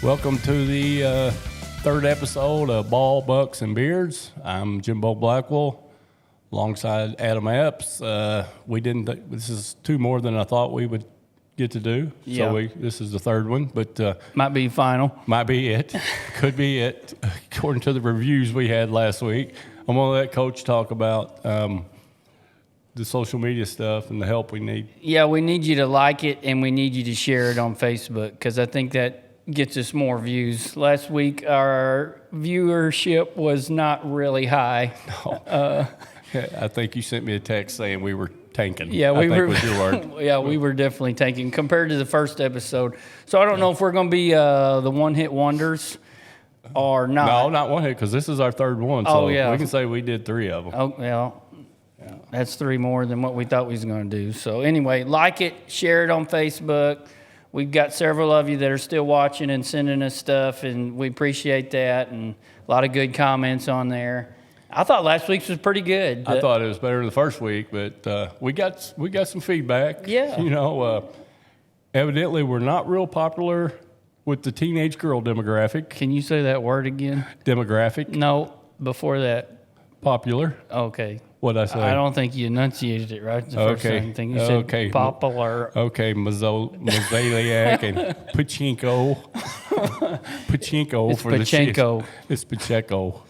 Welcome to the third episode of Ball, Bucks, and Beards. I'm Jimbo Blackwell, alongside Adam Epps. This is two more than I thought we would get to do. Yeah. So this is the third one, but Might be final. might be it. Could be it. According to the reviews we had last week, I'm gonna let Coach talk about the social media stuff and the help we need. Yeah, we need you to like it and we need you to share it on Facebook because I think that gets us more views. Last week, our viewership was not really high. I think you sent me a text saying we were tanking. Yeah, I think was your word. Yeah, we were definitely tanking compared to the first episode. So I don't know if we're going to be the one-hit wonders or not. No, not one hit, because this is our third one. So Oh, yeah. we can say we did three of them. Oh, well, that's three more than what we thought we was going to do. So anyway, like it, share it on Facebook. We've got several of you that are still watching and sending us stuff, and we appreciate that, and a lot of good comments on there. I thought last week's was pretty good. I thought it was better than the first week, but we got some feedback. Yeah. You know, evidently we're not real popular with the teenage girl demographic. Can you say that word again? Demographic. No, before that. Popular. Okay. What'd I say? I don't think you enunciated it right the first Okay. thing. You said popular. Okay, Mazaliak and Pachinko. Pachinko It's for Pachinko. It's Pacheco.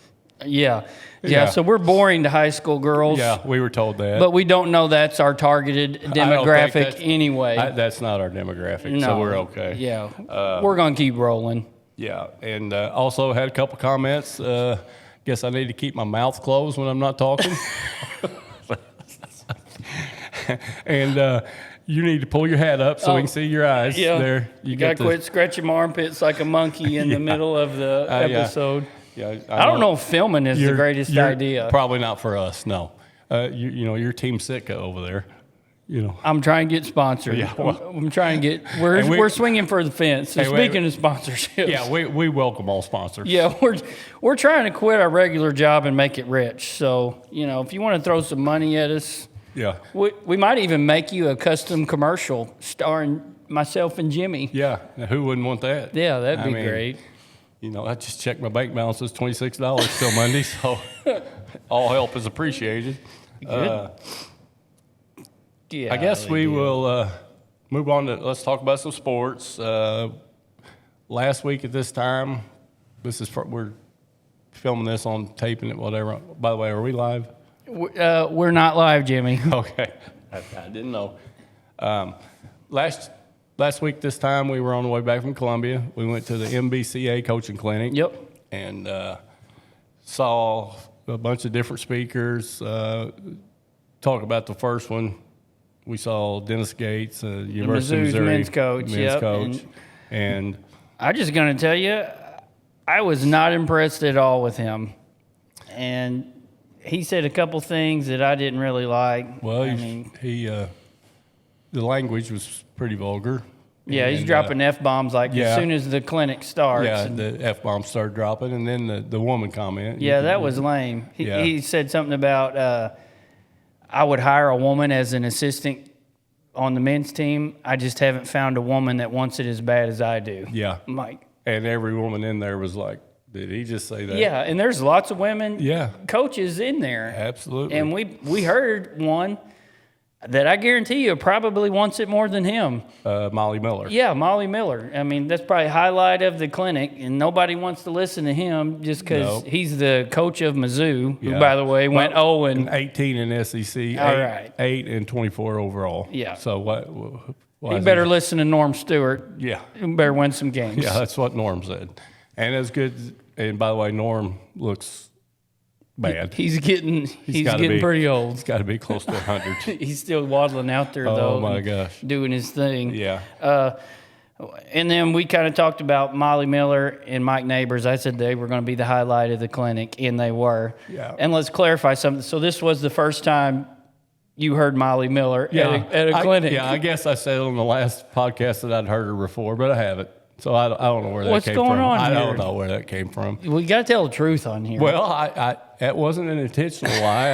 Yeah. Yeah. So we're boring to high school girls. Yeah, we were told that. But we don't know that's our targeted demographic that's- anyway. That's not our demographic, No. so we're okay. Yeah. We're going to keep rolling. Yeah, and also had a couple comments. Guess I need to keep my mouth closed when I'm not talking. And you need to pull your hat up so we can see your eyes. Yeah. There, You got to quit scratching my armpits like a monkey in the middle of the episode. Yeah, I don't know if filming is the greatest you're idea. Probably not for us. No, you know your Team Sitka over there. You know, I'm trying to get sponsored. Yeah, well- I'm trying to get. We're swinging for the fence. So speaking of sponsorships, yeah, we welcome all sponsors. yeah, we're trying to quit our regular job and make it rich. So if you want to throw some money at us, Yeah, we might even make you a custom commercial starring myself and Jimmy. yeah. Now, who wouldn't want that? Yeah, that'd I be mean, great. You know, I just checked my bank balance. It's $26 till Monday, so all help is appreciated. Yeah, I guess we will move on to, let's talk about some sports. Last week at this time, we're filming this on taping it, whatever. By the way, are we live? We're not live, Jimmy. Okay, I didn't know. Last week this time, we were on the way back from Columbia. We went to the MBCA coaching clinic. Yep. And saw a bunch of different speakers. Talk about the first one. We saw Dennis Gates, University of Mizzou's Missouri men's coach, coach. And I'm just going to tell you, I was not impressed at all with him. And he said a couple things that I didn't really like. well, the language was pretty vulgar. Yeah, he's And, dropping F-bombs like yeah. as soon as the clinic starts. Yeah, And the F-bombs started dropping, and then the woman comment. yeah, that was lame. Yeah. He said something about I would hire a woman as an assistant on the men's team. I just haven't found a woman that wants it as bad as I do. Yeah. I'm like, And every woman in there was like, did he just say that? yeah, and there's lots of women Yeah. coaches in there. Absolutely. And we heard one that I guarantee you probably wants it more than him. Molly Miller. Yeah, Molly Miller. I mean, that's probably highlight of the clinic, and nobody wants to listen to him just because Nope. he's the coach of Mizzou, who, Yeah. by the way, went 0 and 18 in SEC, All right. 8 and 24 overall. Yeah. So what he better listen to Norm Stewart. Yeah. He better win some games. Yeah, that's what Norm said. And it's good. And by the way, Norm looks bad. He's getting gotta be. pretty old. He's got to be close to 100. He's still waddling out there, though. Oh, my and gosh. Doing his thing. Yeah. And then we kind of talked about Molly Miller and Mike Neighbors. I said they were going to be the highlight of the clinic, and they were. Yeah. And let's clarify something. So this was the first time you heard Molly Miller at a clinic. I guess I said on the last podcast that I'd heard her before, but I haven't. So I don't know where that What's came going from. on I here? don't know where that came from. We got to tell the truth on here. Well, that wasn't an intentional lie.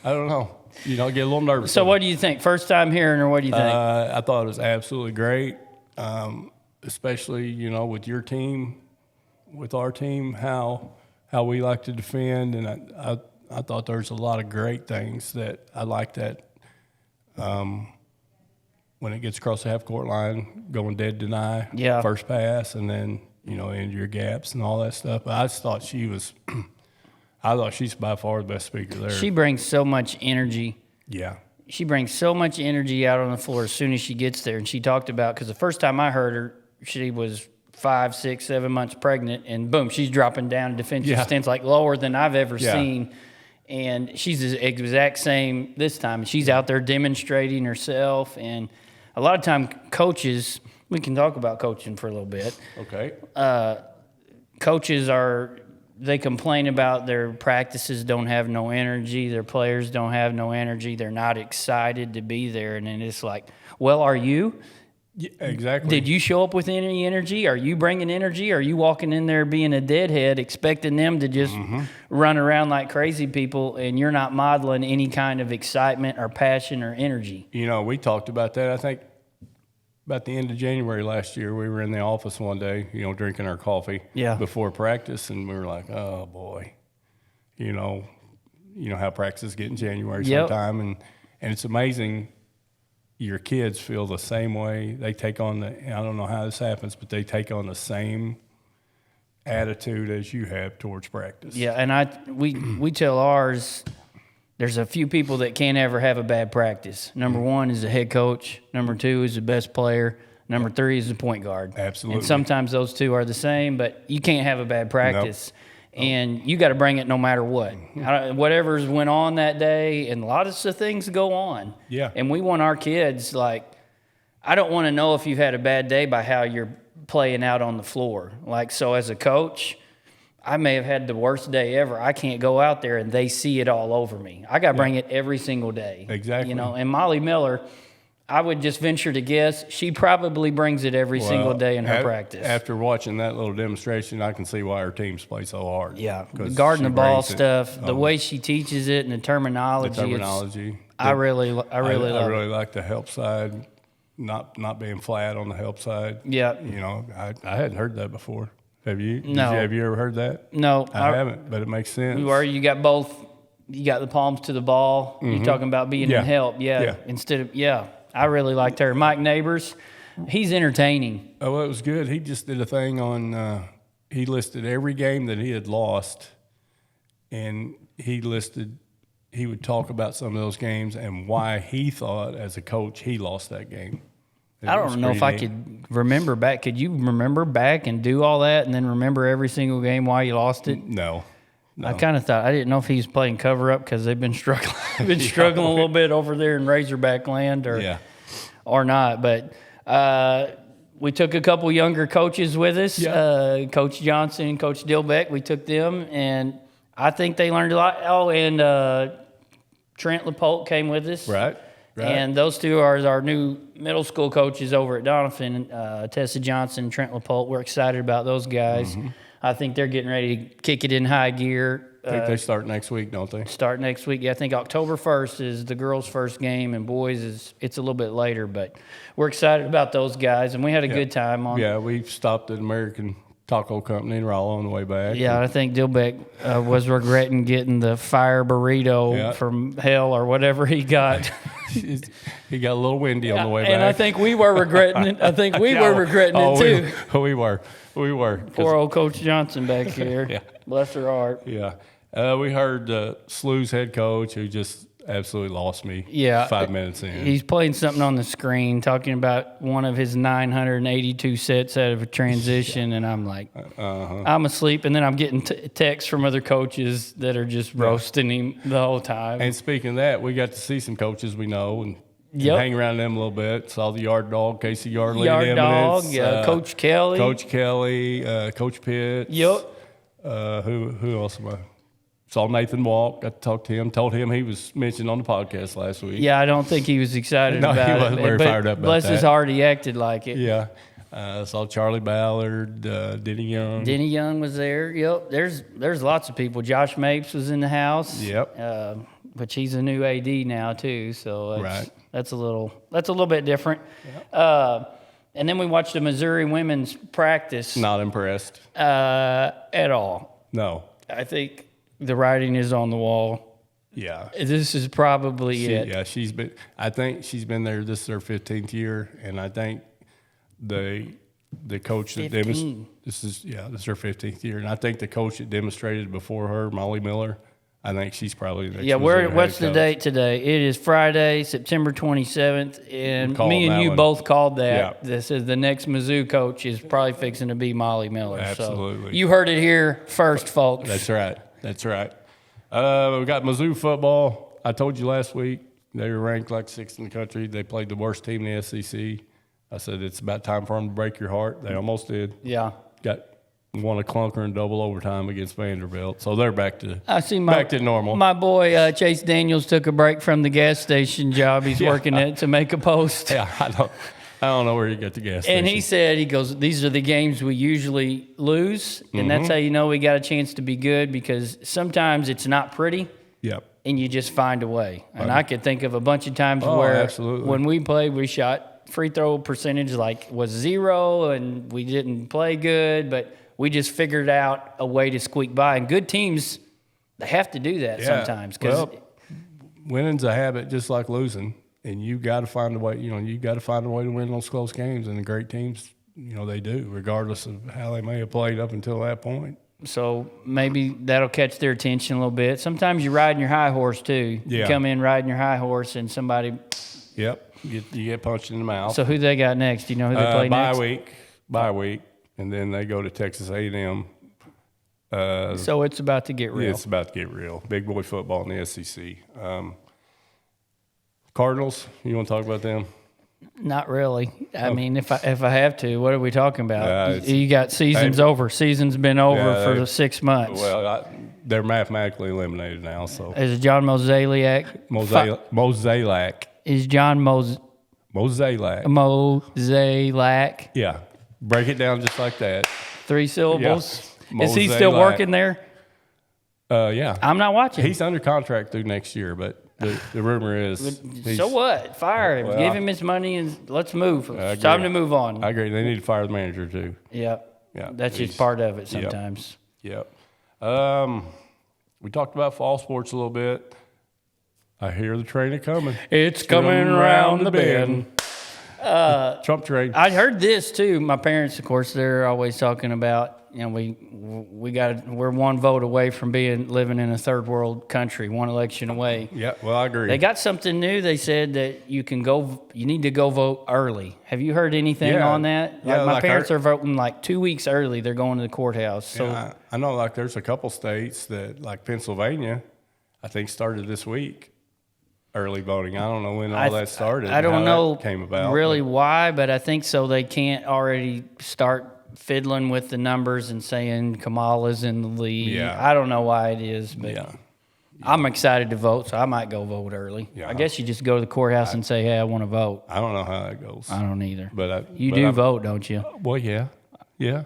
I don't know. You know, I get a little nervous. So what do you think? First time hearing, or what do you think? I thought it was absolutely great. especially, you know, with your team, with our team, how we like to defend. And I thought there's a lot of great things that I like that when it gets across the half-court line, going dead deny, first pass, and then, you know, into your gaps and all that stuff. But I just thought I thought she's by far the best speaker there. She brings so much energy. Yeah. She brings so much energy out on the floor as soon as she gets there. And she talked about, because the first time I heard her, she was 5, 6, 7 months pregnant, and boom, she's dropping down defensive stance like lower than I've ever seen. And she's the exact same this time. She's out there demonstrating herself. And a lot of time coaches, we can talk about coaching for a little bit. Okay. Coaches they complain about their practices don't have no energy, their players don't have no energy, they're not excited to be there. And then it's like, well, are you? Yeah, exactly. Did you show up with any energy? Are you bringing energy? Are you walking in there being a deadhead, expecting them to just run around like crazy people, and you're not modeling any kind of excitement or passion or energy? You know, we talked about that, I think, about the end of January last year. We were in the office one day, you know, drinking our coffee before practice, and we were like, oh, boy, you know how practices get in January sometime, and it's amazing. Your kids feel the same way. They take on I don't know how this happens, but they take on the same attitude as you have towards practice. Yeah, and we tell ours, there's a few people that can't ever have a bad practice. Number one is the head coach. Number two is the best player. Number three is the point guard. Absolutely. And sometimes those two are the same, but you can't have a bad practice. Nope. And you got to bring it no matter what. Whatever's went on that day, and a lot of things go on. Yeah. And we want our kids, like, I don't want to know if you've had a bad day by how you're playing out on the floor. Like, so as a coach, I may have had the worst day ever. I can't go out there and they see it all over me. I got to bring it every single day. Exactly. You know, and Molly Miller, I would just venture to guess, she probably brings it every single day in her practice. After watching that little demonstration, I can see why her teams play so hard. Yeah, guarding the ball stuff, the way she teaches it, and the terminology. I really love it. I really like the help side, not being flat on the help side. Yeah. You know, I hadn't heard that before. Have you? No. Have you ever heard that? No. I haven't, but it makes sense. You got both. You got the palms to the ball. You're talking about being in help. Yeah. Instead of, I really liked her. Mike Neighbors, he's entertaining. Oh, it was good. He just did a thing on, he listed every game that he had lost, and he would talk about some of those games and why he thought as a coach he lost that game. I don't know if I could remember back. Could you remember back and do all that and then remember every single game why you lost it? No. I kind of thought, I didn't know if he was playing cover up because they've been struggling. Struggling a little bit over there in Razorback land or not. But we took a couple younger coaches with us, Coach Johnson and Coach Dilbeck. We took them, and I think they learned a lot. Oh, and Trent LaPolt came with us. Right. And those two are our new middle school coaches over at Doniphan, Tessa Johnson and Trent LaPolt. We're excited about those guys. I think they're getting ready to kick it in high gear. I think they start next week, don't they? Start next week. Yeah, I think October 1st is the girls' first game, and boys' it's a little bit later. But we're excited about those guys, and we had a good time on. Yeah, we stopped at American Taco Company in Raleigh on the way back. Yeah, I think Dilbeck was regretting getting the fire burrito from hell or whatever he got. He got a little windy on the way back. And I think we were regretting it. I think we were regretting it too. We were. Poor old Coach Johnson back here. Bless her heart. Yeah. We heard SLU's head coach who just absolutely lost me 5 minutes in. He's playing something on the screen, talking about one of his 982 sets out of a transition, and I'm like, I'm asleep, and then I'm getting texts from other coaches that are just roasting him the whole time. And speaking of that, we got to see some coaches we know and hang around them a little bit. Saw the Yard Dog, Casey Yardley. Yard Dog, Coach Kelly. Coach Pitts. Yep. Who else am I? Saw Nathan walk, got to talk to him, told him he was mentioned on the podcast last week. Yeah, I don't think he was excited about it. No, he wasn't very fired up about that. Bless his heart, he acted like it. Yeah. Saw Charlie Ballard, Denny Young. Denny Young was there. Yep. There's lots of people. Josh Mapes was in the house. Yep. But he's a new AD now too, so that's a little bit different. Yep. And then we watched the Missouri women's practice. Not impressed. At all. No. I think the writing is on the wall. Yeah. This is probably it. Yeah, I think she's been there. This is her 15th year, and I think the coach that this is her 15th year, and I think the coach that demonstrated before her, Molly Miller, I think she's probably the next. Yeah, what's the date today? It is Friday, September 27th, and me and you both called that. Yeah. This is the next Mizzou coach is probably fixing to be Molly Miller. Absolutely. So you heard it here first, folks. That's right. That's right. We got Mizzou football. I told you last week they were ranked like 6th in the country. They played the worst team in the SEC. I said it's about time for them to break your heart. They almost did. Yeah. Won a clunker in double overtime against Vanderbilt, so they're back to normal. My boy Chase Daniels took a break from the gas station job he's working at to make a post. Yeah, I don't know where you got the gas station. And he goes, these are the games we usually lose, and that's how you know we got a chance to be good, because sometimes it's not pretty. Yep. And you just find a way. And I could think of a bunch of times where absolutely. When we played, we shot free throw percentage was 0, and we didn't play good, but we just figured out a way to squeak by. And good teams, they have to do that sometimes. Winning's a habit just like losing, and you got to find a way. You got to find a way to win those close games. And the great teams, they do, regardless of how they may have played up until that point. So maybe that'll catch their attention a little bit. Sometimes you're riding your high horse too. Yeah. You come in riding your high horse, and somebody. Yep, you get punched in the mouth. So who they got next? Do you know who they play next? Bye week. And then they go to Texas A&M. So it's about to get real. It's about to get real. Big boy football in the SEC. Cardinals, you want to talk about them? Not really. I mean, if I have to, what are we talking about? You got season's over. Season's been over for 6 months. Well, they're mathematically eliminated now. So is John Mozeliak? Mozeliak. Is John Mozeliak? Mozeliak. Yeah. Break it down just like that. 3 syllables. Yeah. Is he still working there? Yeah. I'm not watching. He's under contract through next year, but the rumor is. So what? Fire him. Give him his money and let's move. It's time to move on. I agree. They need to fire the manager too. Yep. Yeah. That's just part of it sometimes. Yep. We talked about fall sports a little bit. I hear the train is coming. It's coming around the bend. Trump train. I heard this too. My parents, of course, they're always talking about, we're one vote away from living in a third world country, one election away. Yeah, well, I agree. They got something new. They said that you need to go vote early. Have you heard anything on that? My parents are voting 2 weeks early. They're going to the courthouse. So I know there's a couple states that, like Pennsylvania, I think started this week. Early voting. I don't know when all that started. I don't know came about really why, but I think so. They can't already start fiddling with the numbers and saying Kamala's in the lead. Yeah. I don't know why it is, but I'm excited to vote, so I might go vote early. Yeah. I guess you just go to the courthouse and say, "Hey, I want to vote." I don't know how that goes. I don't either. But you do vote, don't you? Well, yeah.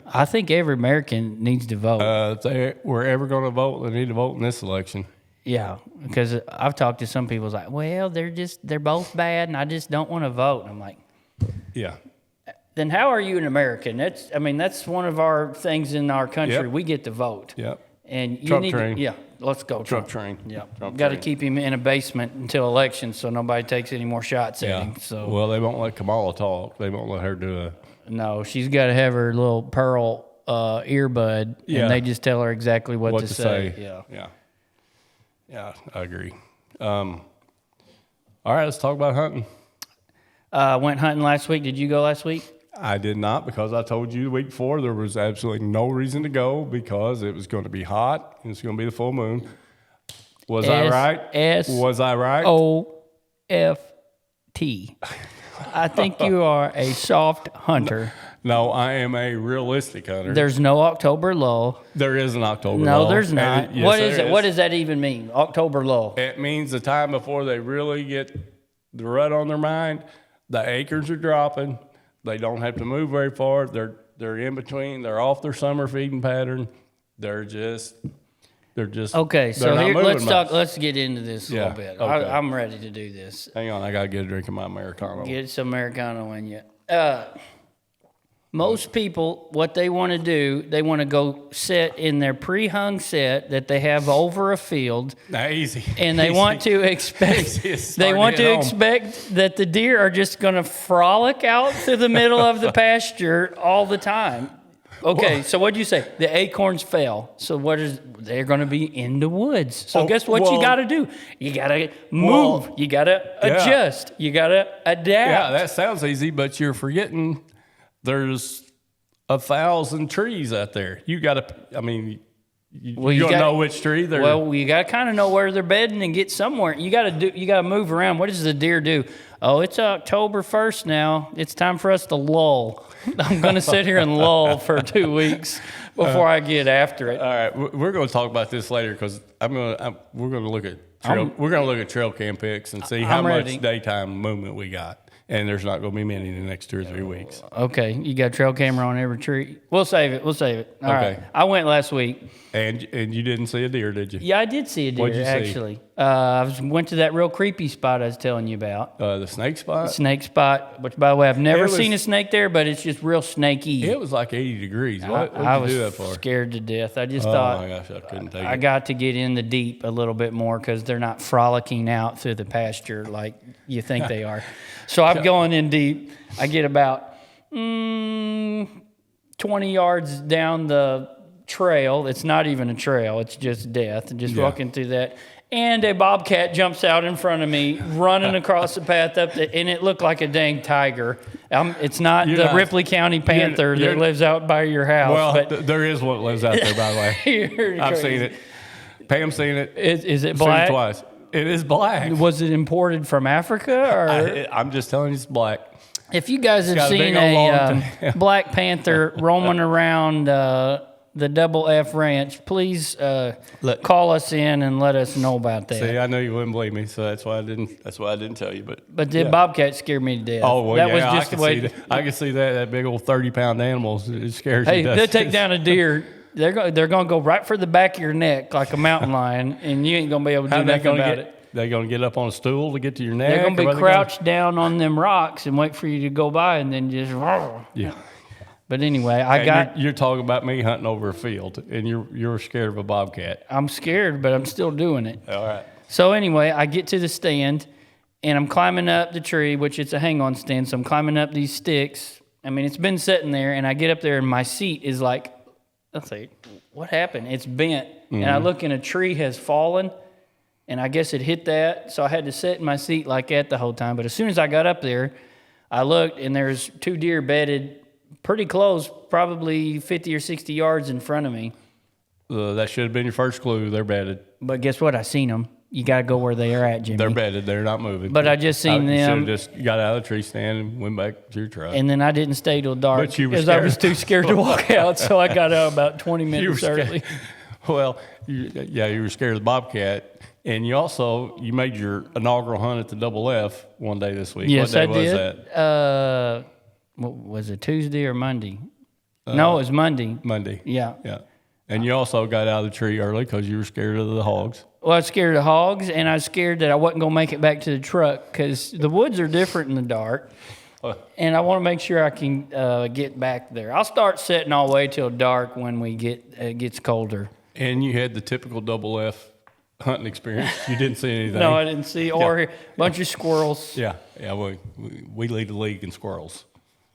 I think every American needs to vote. If they were ever going to vote, they need to vote in this election. Yeah, because I've talked to some people who's like, well, they're both bad, and I just don't want to vote. And I'm like, yeah. Then how are you an American? That's one of our things in our country. Yep. We get to vote. Yep. And you Trump need train. to, let's go Trump train. Yeah, Trump got to train. keep him in a basement until election, so nobody takes any more shots at him. So well, they won't let Kamala talk. They won't let her do No, she's got to have her little pearl earbud, and they just tell her exactly what to say. Yeah, I agree. All right, let's talk about hunting. Went hunting last week. Did you go last week? I did not, because I told you the week before there was absolutely no reason to go because it was going to be hot and it's going to be the full moon. Was I right? Was I right? SOFT. I think you are a soft hunter. No, I am a realistic hunter. There's no October lull. There is an October lull. lull. There's not. Yes, what is it? What does that even mean? October lull. It means the time before they really get the rut on their mind. The acres are dropping. They don't have to move very far. They're in between. They're off their summer feeding pattern. They're just okay. So here, let's much. talk. Let's get into this a little bit. Okay. I'm ready to do this. Hang on, I gotta get a drink of my Americano. Get some Americano in you. Most people, what they want to do, they want to go sit in their pre-hung set that they have over a field. Easy. And they want to expect expect that the deer are just going to frolic out through the middle of the pasture all the time. Okay, so what'd you say? The acorns fell. So they're going to be in the woods. So guess what you got to do? You got to move. You got to adjust. You got to adapt. Yeah, that sounds easy, but you're forgetting there's 1,000 trees out there. You got to, I mean, you don't know which tree they're. Well, you got to kind of know where they're bedding and get somewhere. You got to move around. What does the deer do? Oh, it's October 1st now. It's time for us to lull. I'm going to sit here and lull for 2 weeks before I get after it. All right, we're going to talk about this later because we're going to look at trail cam pics and see how much daytime movement we got. And there's not going to be many in the next 2 or 3 weeks. Okay, you got a trail camera on every tree. We'll save it. All right. I went last week. And you didn't see a deer, did you? Yeah, I did see a deer. What'd you actually see? I went to that real creepy spot I was telling you about. The snake spot? Snake spot, which, by the way, I've never seen a snake there, but it's just real snaky. It was like 80 degrees. What did you do that for? I was scared to death. I just thought, oh my gosh, I couldn't take it. I got to get in the deep a little bit more because they're not frolicking out through the pasture like you think they are. So I'm going in deep. I get about 20 yards down the trail. It's not even a trail. It's just death. Just walking through that. And a bobcat jumps out in front of me, running across the path and it looked like a dang tiger. It's not Ripley County panther that lives out by your house. Well, but there is one that lives out there, by the way. I've seen it. Pam's seen it. Is it black? Seen it twice. It is black. Was it imported from Africa? Or? I'm just telling you it's black. If you guys have seen a Black Panther roaming around the Double F Ranch, please call us in and let us know about that. See, I know you wouldn't believe me, so that's why I didn't tell you. But the bobcat scared me to death. Oh well, that was just I can see that big old 30-pound animal. It scares you. Hey, they'll take down a deer. They're going to go right for the back of your neck like a mountain lion, and you ain't going to be able to do nothing about it. They're going to get up on a stool to get to your neck? They're going to be crouched down on them rocks and wait for you to go by and then just... Yeah. But anyway, You're talking about me hunting over a field, and you're scared of a bobcat. I'm scared, but I'm still doing it. All right. So anyway, I get to the stand, and I'm climbing up the tree, which it's a hang-on stand, so I'm climbing up these sticks. I mean, it's been sitting there, and I get up there, and my seat is like... I'll say, what happened? It's bent. Mm-hmm. And I look and a tree has fallen, and I guess it hit that. So I had to sit in my seat like that the whole time. But as soon as I got up there, I looked, and there's 2 deer bedded pretty close, probably 50 or 60 yards in front of me. That should have been your first clue. They're bedded. But guess what? I seen them. You got to go where they are at, Jimmy. They're bedded. They're not moving. But I just seen them. You should have just got out of the tree stand and went back to your truck. And then I didn't stay till dark because I was too scared to walk out. So I got out about 20 minutes early. Well, you were scared of the bobcat. And you made your inaugural hunt at the Double F one day this week. Yes, what day I was did. that? Was it Tuesday or Monday? No, it was Monday. Monday. Yeah. Yeah. And you also got out of the tree early because you were scared of the hogs. Well, I was scared of the hogs, and I was scared that I wasn't going to make it back to the truck because the woods are different in the dark, and I want to make sure I can get back there. I'll start setting all the way till dark when it gets colder. And you had the typical Double F hunting experience. You didn't see anything. No, I didn't see. Or a bunch of squirrels. Yeah. We lead the league in squirrels.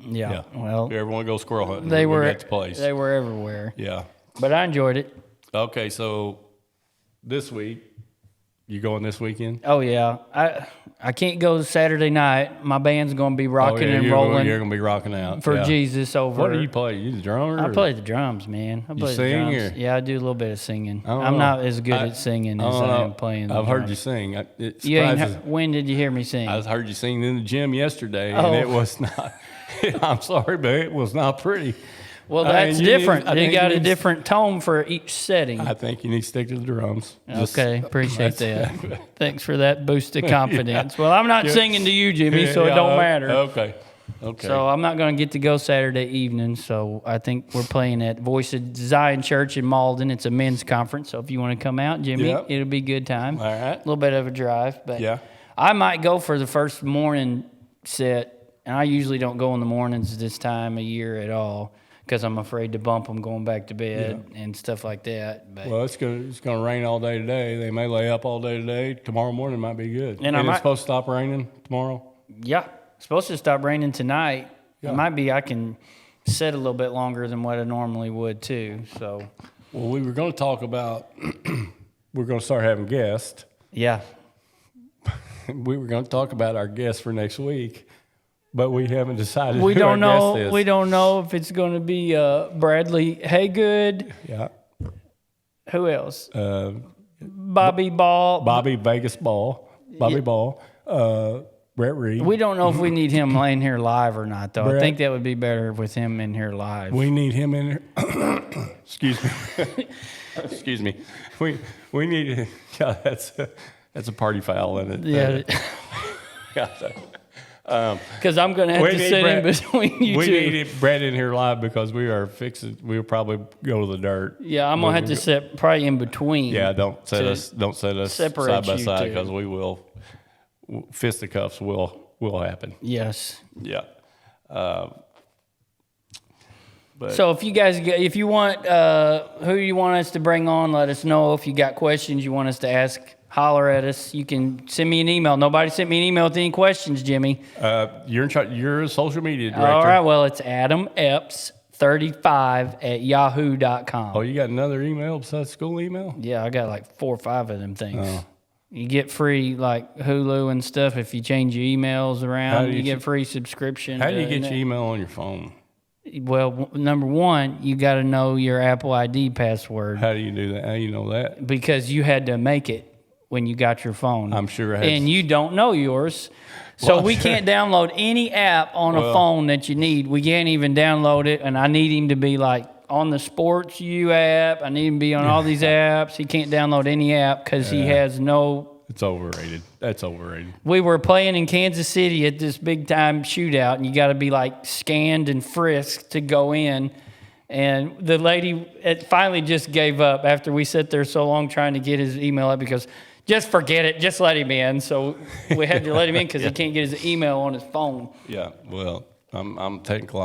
Yeah. Well, if you ever want to go squirrel hunting, they were at the place. They were everywhere. Yeah. But I enjoyed it. Okay, so this week, you going this weekend? Oh yeah, I can't go Saturday night. My band's going to be rocking and rolling. You're going to be rocking out for Jesus over. What do you play? You the drummer? I play the drums, man. I play you sing the drums. Yeah, I do a little bit of singing. I'm not as good at singing as I am playing. I've heard you sing. When did you hear me sing? I heard you sing in the gym yesterday, and it was not. I'm sorry, but it was not pretty. Well, that's different. You got a different tone for each setting. I think you need to stick to the drums. Okay, appreciate that. Thanks for that boost of confidence. Well, I'm not singing to you, Jimmy, so it don't matter. Okay. So I'm not going to get to go Saturday evening, so I think we're playing at Voice of Zion Church in Malden. It's a men's conference, so if you want to come out, Jimmy, it'll be a good time. All right. A little bit of a drive, but I might go for the first morning set And I usually don't go in the mornings this time of year at all because I'm afraid to bump them going back to bed and stuff like that. But Well, it's gonna rain all day today. They may lay up all day today. Tomorrow morning might be good. And it's supposed to stop raining tomorrow. yeah, it's supposed to stop raining tonight. Yeah. It might be I can sit a little bit longer than what I normally would too. So, Well, we were going to talk about. We're going to start having guests. yeah. We were going to talk about our guests for next week, but we haven't decided. We who don't our know. guest is. We don't know if it's going to be Bradley Haygood. Yeah. Who else? Bobby Vegas Ball. Brett Reed. We don't know if we need him laying here live or not, though. Brett. I think that would be better with him in here live. We need him in here. Excuse me. Excuse me. We need. Yeah, that's a party foul, isn't it? Yeah. Because I'm going to have to sit in between you we two. We need Brett in here live because we'll probably go to the dirt. Yeah, I'm going to have to sit probably in between. Yeah, don't set us side by you side two. because we will. Fisticuffs will happen. Yes. Yeah. But So if you want, who you want us to bring on, let us know. If you got questions you want us to ask, holler at us. You can send me an email. Nobody sent me an email with any questions, Jimmy. you're in charge. You're a social media director. All right. Well, it's AdamEpps35@yahoo.com. Oh, you got another email besides school email? Yeah, I got like 4 or 5 of them things. Oh. You get free like Hulu and stuff if you change your emails around. You get free subscription. How do you get your email on your phone? Well, number one, you got to know your Apple ID password How do you do that? How do you know that? because you had to make it when you got your phone. I'm sure I had And you don't know yours. So we can't download any app on a phone that you need. We can't even download it. And I need him to be like on the Sports U app. I need him to be on all these apps. He can't download any app because he has no. It's overrated. That's overrated. We were playing in Kansas City at this big time shootout, and you got to be like scanned and frisked to go in. And the lady finally just gave up after we sat there so long trying to get his email up because just forget it, just let him in. So we had to let him in because he can't get his email on his phone. Yeah. Well, I'm technical.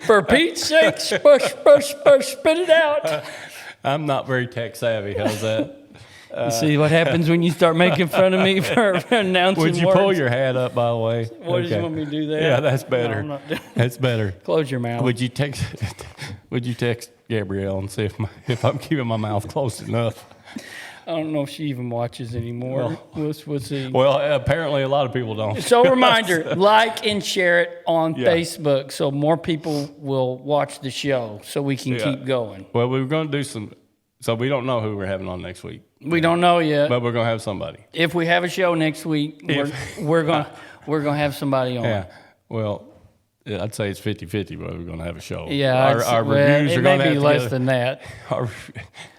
For Pete's sake, spit it out. I'm not very tech savvy. How's that? You see what happens when you start making fun of me for announcing Would you words? pull your hat up, by the way? What did you want me to do that? Yeah, that's better. No, I'm not doing That's better. Close your mouth. Would you text Gabrielle and see if I'm keeping my mouth close enough? I don't know if she even watches anymore. We'll see. Well, apparently a lot of people don't. So reminder, like and share it on Yeah. Facebook so more people will watch the show so we can keep going. Well, we were going to do some. So we don't know who we're having on next week, We don't know yet. but we're going to have somebody. If we have a show next week, we're gonna have somebody on. Yeah. Well, I'd say it's 50-50, but we're going to have a show. Yeah, our reviews it are may going to be have less to than that.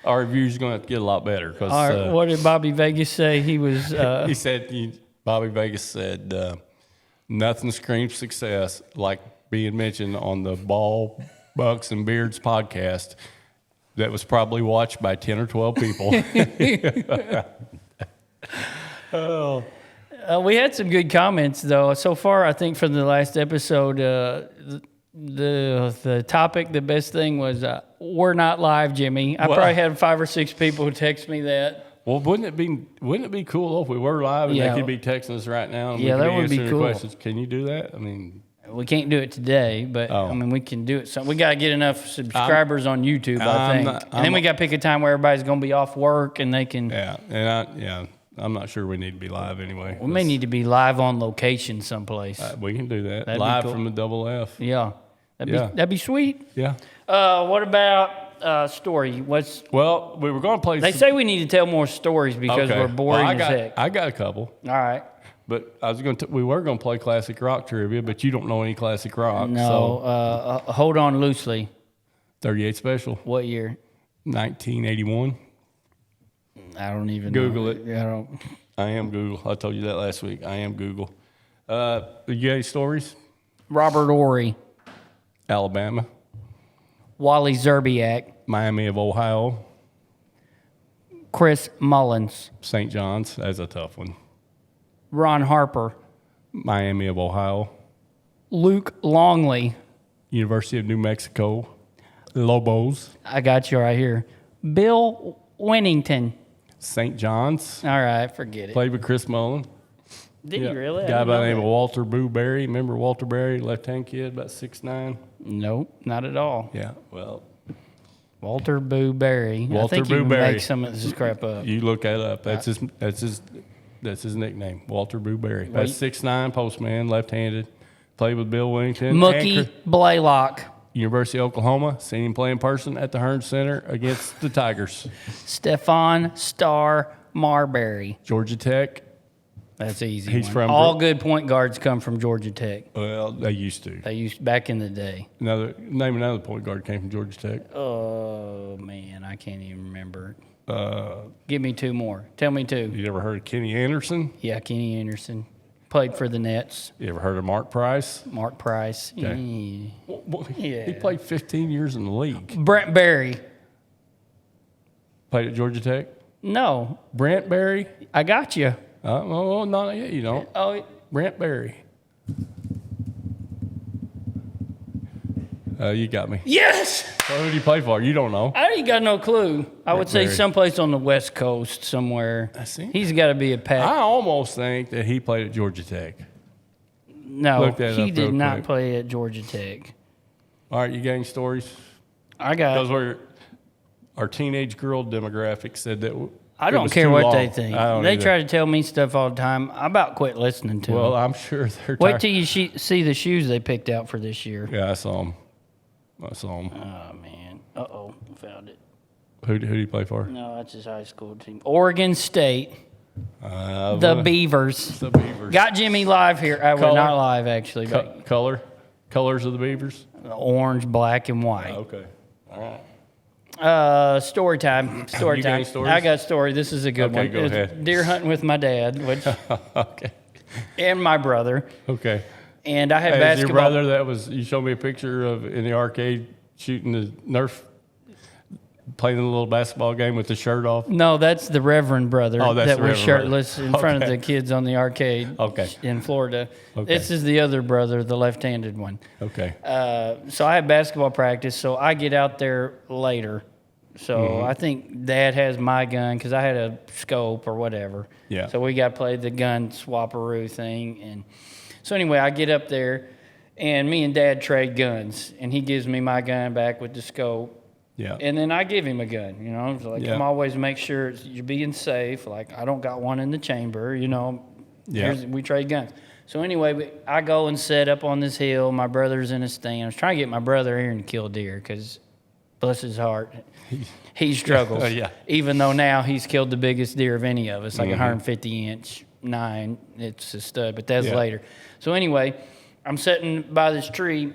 our reviews are going to have to get a lot better because What did Bobby Vegas say? He was. he said Bobby Vegas said nothing screams success like being mentioned on the Ball, Bucks, and Beards podcast. That was probably watched by 10 or 12 people. We had some good comments though. So far, I think from the last episode, the topic, the best thing was we're not live, Jimmy. I probably had 5 or 6 people who text me that. Well, wouldn't it be cool if we were live and Yeah. they could be texting us right now? And Yeah, we could that would be answering cool. Questions. Can you do that? I mean, We can't do it today, but Oh. I mean we can do it. So we got to get enough subscribers on YouTube, I think, and then we got to pick a time where everybody's going to be off work and they can. yeah, and I'm not sure we need to be live anyway. We may need to be live on location someplace. We can do that That'd be live cool. from the Double F. Yeah, that'd be sweet. Yeah. What about story? Well, we were going to play. They say we need to tell more stories because we're boring as heck. I got a couple, All right. but we were going to play classic rock trivia, but you don't know any classic rock. No, So hold on loosely. 38 Special, What year? 1981. I don't even Google know. it. I don't. I am Google. I told you that last week. I am Google. You got any stories? Robert Ory, Alabama, Wally Zerbiak, Miami of Ohio, Chris Mullins, St. John's. That's a tough one. Ron Harper. Miami of Ohio. Luke Longley. University of New Mexico. Lobos. I got you right here. Bill Winnington. St. John's. All right, forget it. Played with Chris Mullen. Did you really? Guy by the name of Walter Booberry. Remember Walter Berry, left-hand kid, about 6'9"? Nope, not at all. Yeah, well. Walter Booberry. Walter I think you Booberry. make some of this crap up. You look that up. That's his nickname, Walter Booberry. That's 6'9", postman, left-handed. Played with Bill Wellington. Mookie Blaylock. University of Oklahoma. Seen him play in person at the Hearn Center against the Tigers. Stefan Starr Marbury. Georgia Tech. That's easy. He's one. from All good point guards come from Georgia Tech. Well, they used to. They used back in the day. Name another point guard came from Georgia Tech. Oh man, I can't even remember. Give me two more. Tell me two. You ever heard of Kenny Anderson? Yeah, Kenny Anderson. Played for the Nets. You ever heard of Mark Price? Mark Price. Okay. Yeah. He played 15 years in the league. Brent Berry. Played at Georgia Tech? No. Brent Berry? I got you. Oh, not yet, you don't. Oh, Brent Berry. You got me. yes! So who did he play for? You don't know. I ain't got no clue. I would say Berry. someplace on the West Coast somewhere. I see. He's got to be a pack. I almost think that he played at Georgia Tech. No, Look that he up did real not quick. play at Georgia Tech. All right, you got any stories? I got. Those were our teenage girl demographic said that. I it don't was care too what long. they think. I don't They either. try to tell me stuff all the time. I about quit listening to Well, them. I'm sure they're. Wait tired. till you see the shoes they picked out for this year. Yeah, I saw him. Oh man. Uh-oh, found it. Who did he play for? No, that's his high school team. Oregon State. The The Beavers. Beavers. Got Jimmy live here. Well, Color? not live actually, but Colors of the Beavers. orange, black, and white. Okay. All right. Story time. Story You got time. any stories? I got a story. This is a good Okay, one. go It's ahead. deer hunting with my dad, which Okay. and my brother. Okay. And I had Hey, is your basketball. brother that was you showed me a picture of in the arcade shooting the Nerf, playing a little basketball game with the shirt off. No, that's the Reverend brother Oh, that's that the was Reverend shirtless brother. in front of Okay. the kids on the arcade Okay. in Florida. Okay. This is the other brother, the left-handed one. Okay. So I had basketball practice, so I get out there later. So Mm-hmm. I think Dad has my gun because I had a scope or whatever. Yeah. So we got to play the gun swapperoo thing. And so anyway, I get up there, and me and Dad trade guns. And he gives me my gun back with the scope. Yeah. And then I give him a gun, you know. So like Yeah. I'm always make sure you're being safe. Like I don't got one in the chamber, you know. Yeah. We trade guns. So anyway, I go and set up on this hill. My brother's in a stand. I was trying to get my brother here to kill deer because, bless his heart, he struggles. Yeah. Even though now he's killed the biggest deer of any of us, like Mm-hmm. 150-inch 9. It's a stud, but that's Yeah. later. So anyway, I'm sitting by this tree.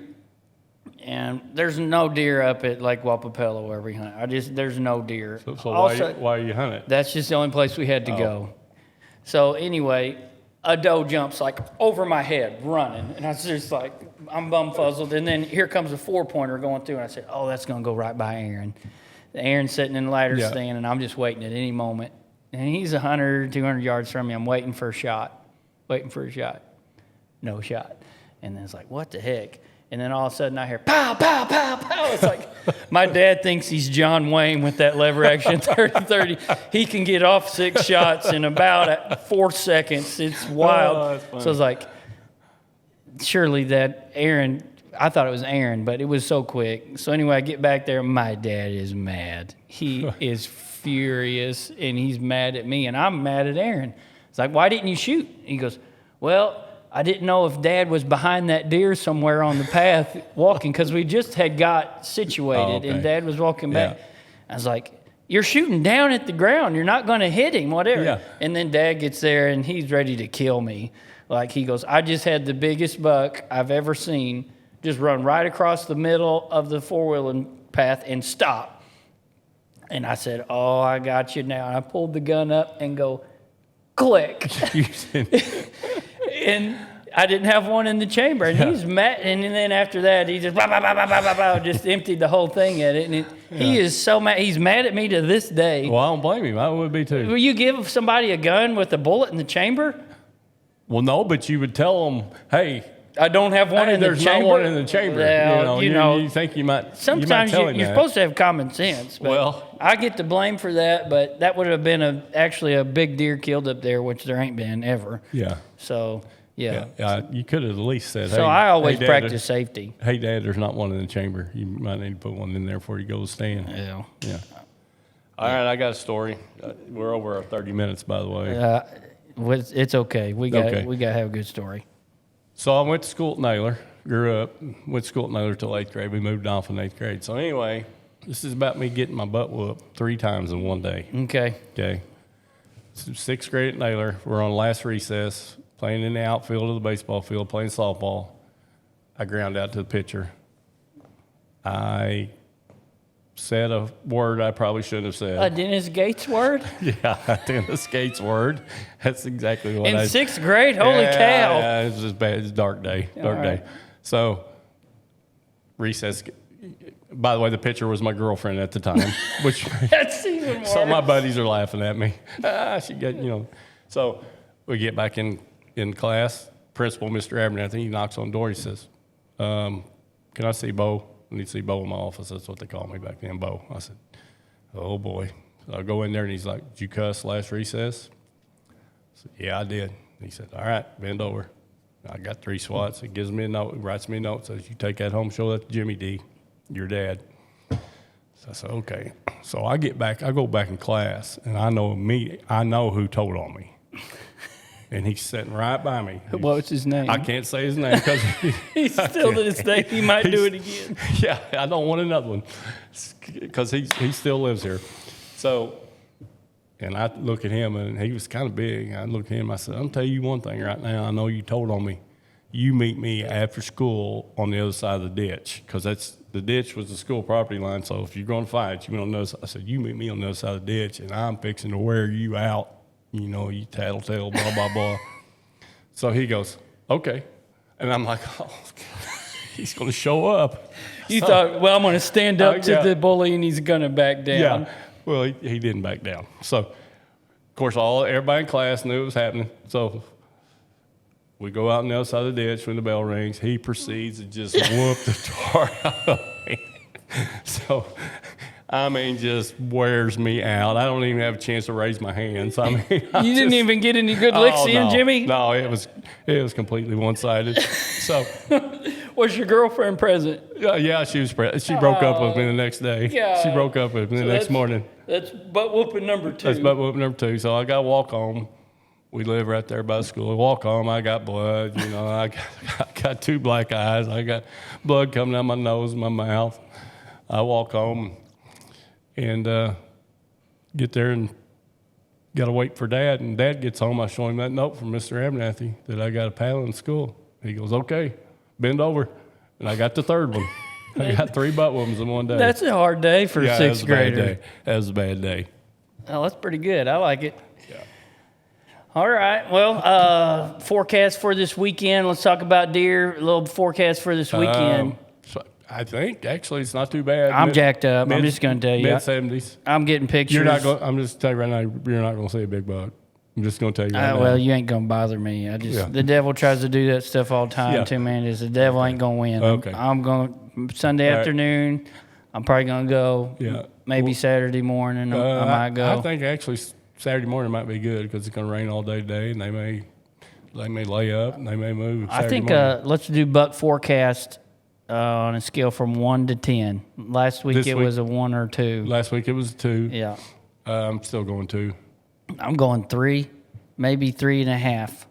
And there's no deer up at Lake Wapapello where we hunt. There's no deer. So Also, why you hunt it? that's just the only place we had to go. So anyway, a doe jumps like over my head running. And I was just like, I'm bumfuzzled. And then here comes a 4-pointer going through. And I said, oh, that's going to go right by Aaron. Aaron's sitting in the ladder Yeah. stand, and I'm just waiting at any moment. And he's 100, 200 yards from me. I'm waiting for a shot. No shot. And then it's like, what the heck? And then all of a sudden I hear pow, pow, pow, pow. It's like my dad thinks he's John Wayne with that lever action 30-30. He can get off 6 shots in about 4 seconds. It's wild. Oh, that's funny. So I was like, surely that Aaron, I thought it was Aaron, but it was so quick. So anyway, I get back there. My dad is mad. He is furious, and he's mad at me, and I'm mad at Aaron. It's like, why didn't you shoot? He goes, well, I didn't know if Dad was behind that deer somewhere on the path walking because we just had got situated Oh, okay. and Dad was walking back. Yeah. I was like, you're shooting down at the ground. You're not going to hit him, whatever. Yeah. And then Dad gets there and he's ready to kill me. Like he goes, I just had the biggest buck I've ever seen just run right across the middle of the four-wheeling path and stop. And I said, oh, I got you now. And I pulled the gun up and go, click. And I didn't have one in the chamber, and he's mad. And then after that, he just just emptied the whole thing at it. And he is so mad. He's mad at me to this day. Well, I don't blame him. I would be too. Will you give somebody a gun with a bullet in the chamber? Well, no, but you would tell them, hey, I don't have one in the there's chamber. no one in the chamber. Well, You think you might. Sometimes you're you're supposed to have common sense. But Well, I get the blame for that, but that would have been actually a big deer killed up there, which there ain't been ever. Yeah. So, yeah. You could have at least said, hey. So I always hey, Dad, practice safety. Hey, Dad, there's not one in the chamber. You might need to put one in there before you go to stand. Yeah. Yeah. All right, I got a story. We're over our 30 minutes, by the way. It's okay. We got to have a good story. So I went to school at Naylor, grew up, went to school at Naylor till 8th grade. We moved off in 8th grade. So anyway, this is about me getting my butt whooped 3 times in one day. Okay. So 6th grade at Naylor. We're on last recess, playing in the outfield of the baseball field, playing softball. I ground out to the pitcher. I said a word I probably shouldn't have said. A Dennis Gates word? Yeah, a Dennis Gates word. That's exactly what in 6th grade? Holy cow. Yeah, it was just bad. It's a dark day. Day. So, recess. By the way, the pitcher was my girlfriend at the time. Which That's even worse. So my buddies are laughing at me. She got, So, we get back in class. Principal, Mr. Abernathy, he knocks on the door. He says, can I see Bo? I need to see Bo in my office. That's what they called me back then, Bo. I said, oh, boy. So I go in there, and he's like, did you cuss last recess? I said, yeah, I did. He said, all right, bend over. I got 3 swats. He gives me a note, writes me a note, says, you take that home, show that to Jimmy D, your dad. So I said, okay. So I go back in class, and I know who told on me. And he's sitting right by me. What's his name? I can't say his name because he's still to this day. He might do it again. Yeah, I don't want another one because he still lives here. So, and I look at him, and he was kind of big. I look at him. I said, "I'm tell you one thing right now. I know you told on me. You meet me after school on the other side of the ditch because the ditch was the school property line. So if you're going to fight, you on the other side." I said, "You meet me on the other side of the ditch, and I'm fixing to wear you out. You tattletale, blah, blah, blah." So he goes, okay. And I'm like, oh, he's going to show up. You thought, well, I'm going to stand up to the bully and he's going to back down. Yeah. Well, he didn't back down. So, of course, everybody in class knew it was happening. So we go out on the other side of the ditch when the bell rings. He proceeds to just whoop the tar out of me. So, just wears me out. I don't even have a chance to raise my hands. You didn't even get any good licks in, Jimmy? No, it was completely one-sided. So, was your girlfriend present? Yeah, she was present. She broke up with me the next day. Yeah. She broke up with me the next morning. That's butt whooping number 2. That's butt whooping number 2. So I got to walk home. We live right there by the school. I walk home. I got blood. I got 2 black eyes. I got blood coming out my nose and my mouth. I walk home. And get there and got to wait for Dad. And Dad gets home. I show him that note from Mr. Abernathy that I got a paddle in school. He goes, okay, bend over. And I got the 3rd one. I got 3 butt whoopings in one day. That's a hard day for a 6th grader. That was a bad day. Oh, that's pretty good. I like it. Yeah. All right. Well, forecast for this weekend. Let's talk about deer. A little forecast for this weekend. I think actually it's not too bad. I'm jacked up. I'm just going to tell you. Mid-70s. I'm getting pictures. You're not going. I'm just telling you right now. You're not going to see a big buck. I'm just going to tell you right now. Well, you ain't going to bother me. The devil tries to do that stuff all the time too, man. The devil ain't going to win. Okay. I'm going Sunday afternoon. I'm probably going to go. Yeah. Maybe Saturday morning. I might go. I think actually Saturday morning might be good because it's going to rain all day today, and they may lay up and they may move. I think let's do buck forecast. On a scale from 1 to 10. Last week it was a 1 or 2. Last week it was a 2. Yeah. I'm still going 2. I'm going 3, maybe 3.5,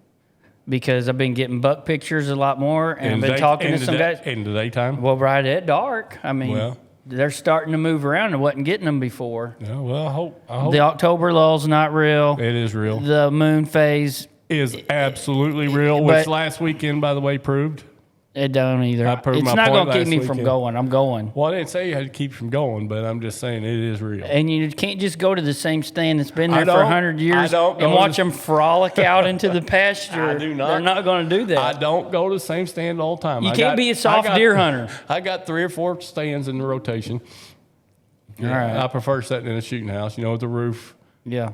because I've been getting buck pictures a lot more, and I've been talking to some guys. In the daytime? Well, right at dark. They're starting to move around. I wasn't getting them before. Yeah, well, I hope. The October lull's not real. It is real. The moon phase is absolutely real, which last weekend, by the way, proved. It don't either. It's not going to keep me from going. I'm going. Well, I didn't say you had to keep from going, but I'm just saying it is real. And you can't just go to the same stand that's been there for 100 years and watch them frolic out into the pasture. I do not. They're not going to do that. I don't go to the same stand all the time. You can't be a soft deer hunter. I got 3 or 4 stands in the rotation. All right. I prefer sitting in a shooting house, with the roof. Yeah.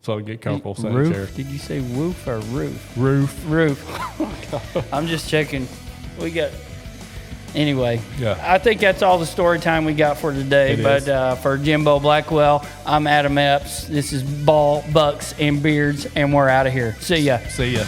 so get comfortable sitting in a chair. Roof? Did you say woof or roof? Roof. Roof. I'm just checking. We got. Anyway, Yeah. I think that's all the story time we got for today. It But is. For Jimbo Blackwell, I'm Adam Epps. This is Ball, Bucks, and Beards, and we're out of here. See ya. See ya.